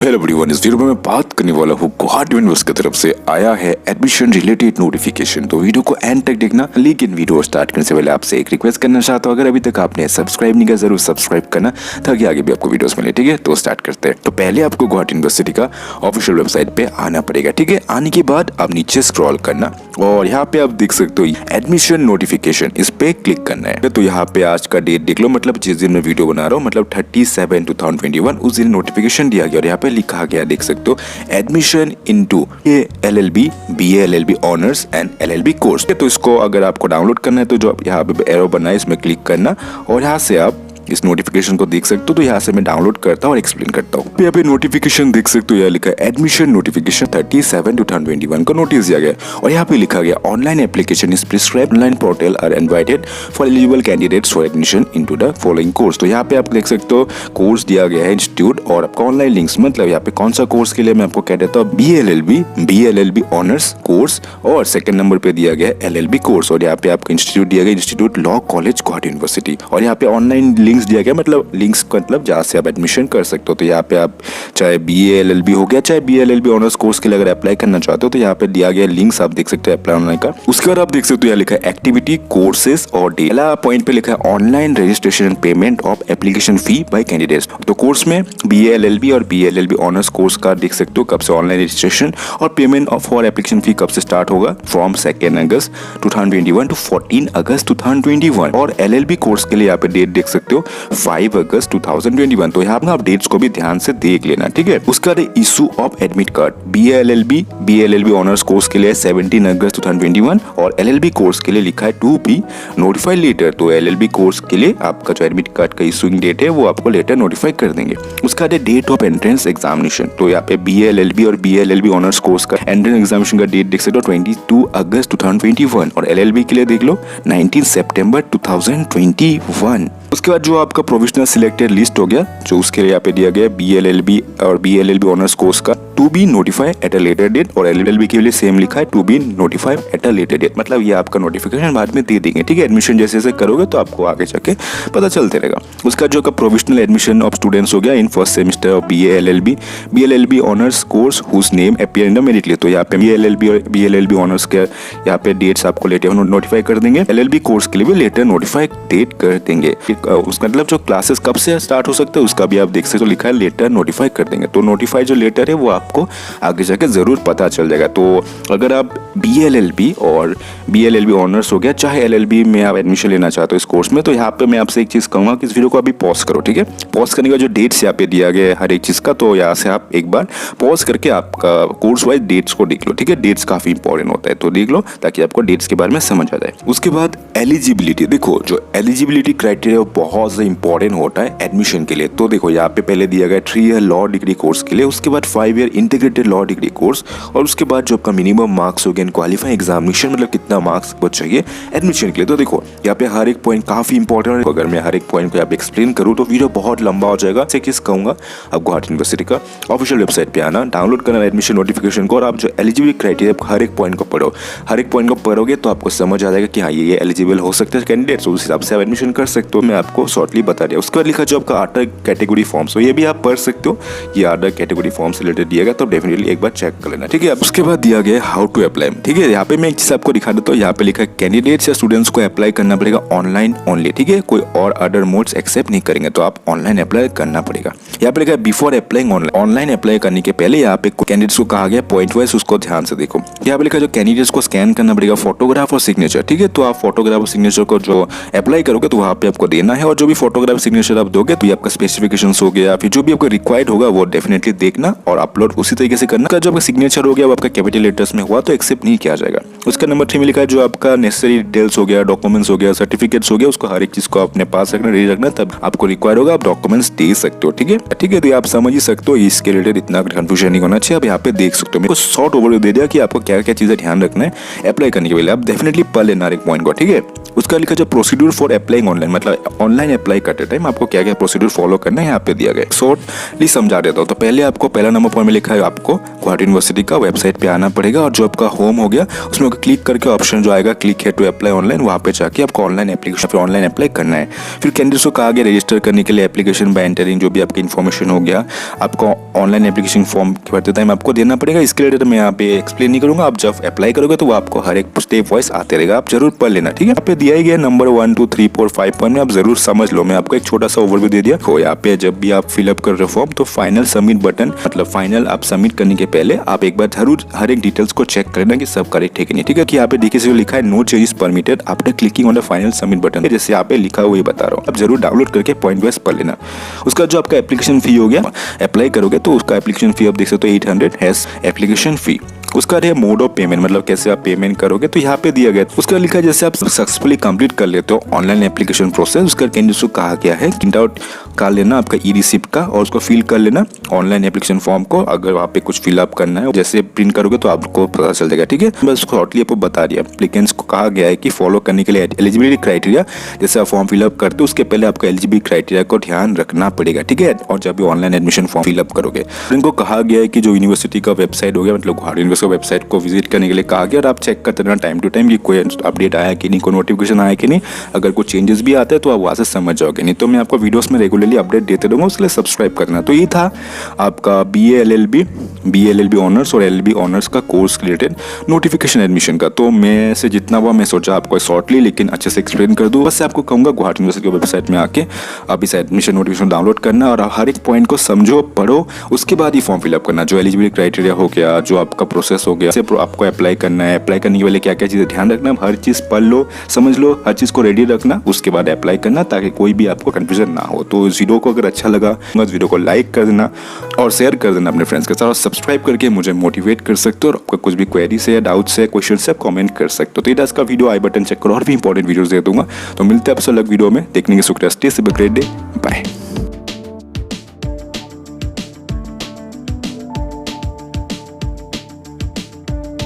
Hello everyone, इस video में मैं बात करने वाला हूँ गुवाहाटी यूनिवर्सिटी की तरफ से आया है एडमिशन रिलेटेड नोटिफिकेशन। तो वीडियो को एंड तक देखना। लेकिन वीडियो स्टार्ट करने से पहले आपसे एक रिक्वेस्ट करना चाहता हूँ, अगर अभी तक आपने सब्सक्राइब नहीं किया जरूर सब्सक्राइब करना ताकि आगे भी आपको वीडियोस मिले। ठीक है, तो स्टार्ट करते हैं। तो पहले आपको गुवाहाटी यूनिवर्सिटी का ऑफिशियल वेबसाइट पे आना पड़ेगा। ठीक है, आने के बाद आप नीचे स्क्रॉल करना और यहाँ पे आप देख सकते हो एडमिशन नोटिफिकेशन, इस पे क्लिक करना है। तो यहाँ पे आज का डेट देख लो, मतलब जिस दिन मैं वीडियो बना रहा हूँ, मतलब 30/7/2021 उस दिन नोटिफिकेशन दिया गया और यहाँ पे लिखा गया, देख सकते हो, admission into LLB, BA LLB honours and LLB course. तो इसको अगर आपको डाउनलोड करना है तो जो यहाँ पे एरो बना है इसमें क्लिक करना और यहाँ से आप इस नोटिफिकेशन को देख सकते हो। तो यहाँ से मैं डाउनलोड करता हूँ और एक्सप्लेन करता हूँ। यहाँ पे नोटिफिकेशन देख सकते हो, यहाँ लिखा है एडमिशन नोटिफिकेशन 30/7/2021 का नोटिस दिया गया और यहाँ पे लिखा गया online application is prescribed, online portal are invited for eligible candidates for admission into the following course. तो यहाँ पे आप देख सकते हो कोर्स दिया गया है इंस्टीट्यूट और आपका ऑनलाइन लिंक्स, मतलब यहाँ पे कौन सा कोर्स के लिए मैं आपको कह देता हूँ, BA LLB ऑनर्स कोर्स और सेकंड नंबर पे दिया गया है LLB कोर्स और यहाँ पे आपको इंस्टीट्यूट दिया गया institute law college Guwahati university और यहाँ पे ऑनलाइन लिंक्स दिया गया, मतलब लिंक्स मतलब जहाँ से आप एडमिशन कर सकते हो। तो यहाँ पे आप चाहे BA LLB हो गया चाहे BA LLB ऑनर्स कोर्स के लिए अगर अप्लाई करना चाहते हो तो यहाँ पे दिया गया लिंक्स आप देख सकते हो अप्लाई ऑनलाइन का। उसके बाद आप देख सकते हो यहाँ लिखा है एक्टिविटी कोर्सेज और डेट। पहला पॉइंट पे लिखा है online registration and payment of application fee bye candidates. तो कोर्स में BA LLB और BA LLB ऑनर्स कोर्स का देख सकते हो कब से ऑनलाइन रजिस्ट्रेशन और payment of for application fee कब से स्टार्ट होगा, फ्रॉम 2 अगस्त 2021 टू 14 अगस्त 2021 और LLB कोर्स के लिए यहाँ पे डेट देख सकते हो 5 अगस्त 2021। तो यहाँ आप डेट्स को भी ध्यान से देख लेना। ठीक है, उसका issue of admit card BA LLB honours course के लिए 17 अगस्त 2021 और LLB कोर्स के लिए लिखा है टू बी नोटिफाइड लेटर। तो LLB कोर्स के लिए आपका जो एडमिट कार्ड का इशूइंग डेट है वो आपको लेटर नोटिफाई कर देंगे। उसका डेट ऑफ एंट्रेंस एग्जामिनेशन, तो यहाँ पे BA LLB और BA LLB ऑनर्स कोर्स का एंट्रेंस एग्जामिनेशन का डेट देख सकते हो 22 अगस्त 2021 और LLB के लिए देख लो 19 सितंबर 2021। उसके बाद जो आपका प्रोविजनल सिलेक्टेड लिस्ट हो गया, जो उसके लिए यहाँ पे दिया गया BA LLB और BA LLB ऑनर्स कोर्स का to be notified at a later date और LLB के लिए सेम लिखा है to be notified at a later date, मतलब ये आपका नोटिफिकेशन बाद में दे देंगे। ठीक है, एडमिशन जैसे जैसे करोगे तो आपको आगे जाके पता चलते रहेगा। उसका जो का प्रोविजनल एडमिशन ऑफ स्टूडेंट्स हो गया in first semester of BA LLB honours course whose name appear in the merit list. तो यहाँ पे BA LLB और BA LLB ऑनर्स के यहाँ पे डेट्स आपको लेटर नोटिफाई कर देंगे। LLB कोर्स के लिए भी लेटर नोटिफाई डेट कर देंगे। उसका मतलब जो क्लासेस कब से स्टार्ट हो सकते हैं उसका भी आप देख सकते हो, लिखा है लेटर नोटिफाई कर देंगे। तो नोटिफाई जो लेटर है वो आपको आगे जाके जरूर पता चल जाएगा। तो अगर आप BA LLB और BA LLB ऑनर्स हो गया चाहे LLB में आप एडमिशन लेना चाहते हो इस कोर्स में, तो यहाँ पे मैं आपसे एक चीज कहूंगा कि इस वीडियो को अभी पॉज करो। ठीक है, पॉज करने का जो डेट्स यहाँ पे दिया गया है हर एक चीज का, तो यहाँ से आप एक बार पॉज करके आपका कोर्स वाइज डेट्स को देख लो। ठीक है, डेट्स काफी इंपॉर्टेंट होता है तो देख लो ताकि आपको डेट्स के बारे में समझ आ जाए। उसके बाद एलिजिबिलिटी, देखो जो एलिजिबिलिटी क्राइटेरिया बहुत ज्यादा इंपॉर्टेंट होता है एडमिशन के लिए। तो देखो यहाँ पे पहले दिया गया 3 ईयर लॉ डिग्री कोर्स के लिए, उसके बाद 5 year integrated law degree course और उसके बाद जो आपका मिनिमम मार्क्स हो गया इन क्वालिफाइंग एग्जामिनेशन, मतलब कितना मार्क्स को चाहिए एडमिशन के लिए। तो देखो यहाँ पे हर एक पॉइंट काफी इंपॉर्टेंट है। अगर मैं हर एक पॉइंट को यहाँ पे एक्सप्लेन करूँ तो वीडियो बहुत लंबा हो जाएगा। से किस कहूंगा आप गुवाहाटी यूनिवर्सिटी का ऑफिशियल वेबसाइट पे आना, डाउनलोड करना एडमिशन नोटिफिकेशन को और आप जो एलिजिबिलिटी क्राइटेरिया हर एक पॉइंट को पढ़ो। हर एक पॉइंट को पढ़ोगे तो आपको समझ आ जाएगा कि हाँ ये एलिजिबल हो सकते हैं कैंडिडेट्स, उस हिसाब से आप एडमिशन कर सकते हो। मैं आपको शॉर्टली बता दिया। उसके बाद लिखा जो आपका अदर कैटेगरी फॉर्म्स हो, ये भी आप पढ़ सकते हो। ये अदर कैटेगरी फॉर्म से रिलेटेड दिया गया तो डेफिनेटली एक बार चेक कर लेना। ठीक है, उसके बाद दिया गया हाउ टू अप्लाई। ठीक है, यहाँ पे मैं एक चीज आपको दिखा देता हूँ। यहाँ पे लिखा है कैंडिडेट्स या स्टूडेंट्स को अप्लाई करना पड़ेगा ऑनलाइन ओनली। ठीक है, कोई और अदर मोड्स एक्सेप्ट नहीं करेंगे, तो आप ऑनलाइन अप्लाई करना पड़ेगा। यहाँ पे लिखा है बिफोर अप्लाइंग ऑनलाइन अप्लाई करने के पहले यहाँ पे कैंडिडेट्स को कहा गया पॉइंट वाइज, उसको ध्यान से देखो। यहाँ पे लिखा है जो कैंडिडेट्स को स्कैन करना पड़ेगा फोटोग्राफ और सिग्नेचर। ठीक है, तो आप फोटोग्राफ और सिग्नेचर को जो अप्लाई करोगे तो वहाँ पे आपको देना है और जो भी फोटोग्राफ सिग्नेचर आप दोगे तो ये आपका स्पेसिफिकेशंस हो गया, फिर जो भी आपको रिक्वायर्ड होगा वो डेफिनेटली देखना और अपलोड उसी तरीके से करना। जो आपका सिग्नेचर हो गया वो आपका कैपिटल लेटर्स में हुआ तो एक्सेप्ट नहीं किया जाएगा। उसका नंबर 3 में लिखा है जो आपका नेसेसरी डिटेल्स हो गया, डॉक्यूमेंट्स हो गया, सर्टिफिकेट्स हो गया, उसको हर एक चीज को अपने पास रखना, रेडी रखना, तब आपको रिक्वायर होगा आप डॉक्यूमेंट्स दे सकते हो। ठीक है, तो आप समझ ही सकते हो, इसके रिलेटेड इतना कंफ्यूजन नहीं होना चाहिए। आप यहाँ पे देख सकते हो, मेरे को शॉर्ट ओवरव्यू दे दिया कि आपको क्या क्या चीजें ध्यान रखना है अप्लाई करने के पहले। आप डेफिनेटली पढ़ लेना हर एक पॉइंट को। ठीक है, उसका लिखा जो प्रोसीड्यूर फॉर अप्लाइंग ऑनलाइन, मतलब ऑनलाइन अप्लाई करते टाइम आपको क्या क्या प्रोसीड्यूर फॉलो करना है यहाँ पे दिया गया। शॉर्टली समझा देता हूँ। तो पहले आपको पहला नंबर पॉइंट में लिखा है आपको गुवाहाटी यूनिवर्सिटी का वेबसाइट पे आना पड़ेगा और जो आपका होम हो गया उसमें क्लिक करके ऑप्शन जो आएगा क्लिक है टू अप्लाई ऑनलाइन, वहाँ पे जाके आपको ऑनलाइन एप्लीकेशन फिर ऑनलाइन अप्लाई करना है। फिर कैंडिडेट्स को कहा गया रजिस्टर करने के लिए एप्लीकेशन बाय एंटरिंग जो भी आपकी इन्फॉर्मेशन हो गया आपको ऑनलाइन एप्लीकेशन फॉर्म भरते टाइम आपको देना पड़ेगा। इसके रिलेटेड मैं यहाँ पे एक्सप्लेन नहीं करूँगा, आप जब अप्लाई करोगे तो वो आपको हर एक स्टेप वाइज आते रहेगा, आप जरूर पढ़ लेना, ठीक है। यहाँ पे दिया ही गया नंबर 1 2 3 4 5 पॉइंट में आप जरूर समझ लो। मैं आपको एक छोटा सा ओवरव्यू दे दिया। तो यहाँ पे जब भी आप फिलअप कर रहे हो फॉर्म तो फाइनल सबमिट बटन, मतलब फाइनल आप सबमिट करने के पहले आप एक बार जरूर हर एक डिटेल्स को चेक करना कि सब करेक्ट है कि नहीं, ठीक है। कि यहाँ पे देखिए जो लिखा है no changes permitted after clicking on the final submit button, जैसे यहाँ पे लिखा हुआ ये बता रहा हूँ, आप जरूर डाउनलोड करके पॉइंट वाइज पढ़ लेना। उसका जो आपका एप्लीकेशन फी हो गया, अप्लाई करोगे तो उसका एप्लीकेशन फी आप देख सकते हो 800 हैज एप्लीकेशन फी। उसका है मोड ऑफ पेमेंट, मतलब कैसे आप पेमेंट करोगे तो यहाँ पे दिया गया। उसका लिखा है जैसे आप सक्सेसफुली कंप्लीट कर लेते हो ऑनलाइन एप्लीकेशन प्रोसेस, उसका कैंडिडेट को कहा गया है प्रिंट आउट कर लेना आपका ई रिसिप्ट का और उसको फिल कर लेना ऑनलाइन एप्लीकेशन फॉर्म को। अगर वहाँ पे कुछ फिलअप करना है जैसे प्रिंट करोगे तो आपको पता चल जाएगा, ठीक है। बस शॉर्टली आपको बता दिया। एप्लीकेंट्स को कहा गया है कि फॉलो करने के लिए एलिजिबिलिटी क्राइटेरिया, जैसे आप फॉर्म फिलअप करते हो उसके पहले आपको एलिजिबिलिटी क्राइटेरिया को ध्यान रखना पड़ेगा, ठीक है। और जब भी ऑनलाइन एडमिशन फॉर्म फिलअप करोगे इनको कहा गया है कि जो यूनिवर्सिटी का वेबसाइट हो गया, मतलब गुवाहाटी यूनिवर्सिटी का वेबसाइट को विजिट करने के लिए कहा गया और आप चेक करते रहना टाइम टू टाइम कि कोई अपडेट आया कि नहीं, कोई नोटिफिकेशन आया कि नहीं। अगर कुछ चेंजेस भी आते हैं तो आप वहाँ से समझ जाओगे, नहीं तो मैं आपको वीडियोस में रेगुलरली अपडेट देते रहूँगा, उसके लिए सब्सक्राइब करना। तो ये था आपका BA ऑनर्स और LLB ऑनर्स का कोर्स रिलेटेड नोटिफिकेशन एडमिशन का। तो मैं से जितना हुआ मैं सोचा आपको शॉर्टली लेकिन अच्छे से एक्सप्लेन कर दूँ। बस आपको कहूँगा गुवाहाटी यूनिवर्सिटी की वेबसाइट में आके आप इस एडमिशन नोटिफिकेशन डाउनलोड करना और हर एक पॉइंट को समझो, पढ़ो, उसके बाद ही फॉर्म फिलअप करना। जो एलिजिबिलिटी क्राइटेरिया हो गया, जो आपका प्रोसेस हो गया, आपको अप्लाई करना है, अप्लाई करने के पहले क्या क्या चीज़ें ध्यान रखना, हर चीज़ पढ़ लो, समझ लो, हर चीज़ को रेडी रखना, उसके बाद अप्लाई करना ताकि कोई भी आपको कंफ्यूजन ना हो। तो इस वीडियो को अगर अच्छा लगा इस वीडियो को लाइक कर देना और शेयर कर देना अपने फ्रेंड्स के साथ और सब्सक्राइब करके मुझे मोटिवेट कर सकते हो। और आपका कुछ भी क्वेरी से, डाउट्स है, क्वेश्चन से कमेंट कर सकते हो। तो ये इसका वीडियो आई बटन चेक करो और भी इंपॉर्टेंट वीडियोस दे दूंगा। तो मिलते हैं आपसे अलग वीडियो में, देखने के शुक्रिया। Stay safe, great day, bye.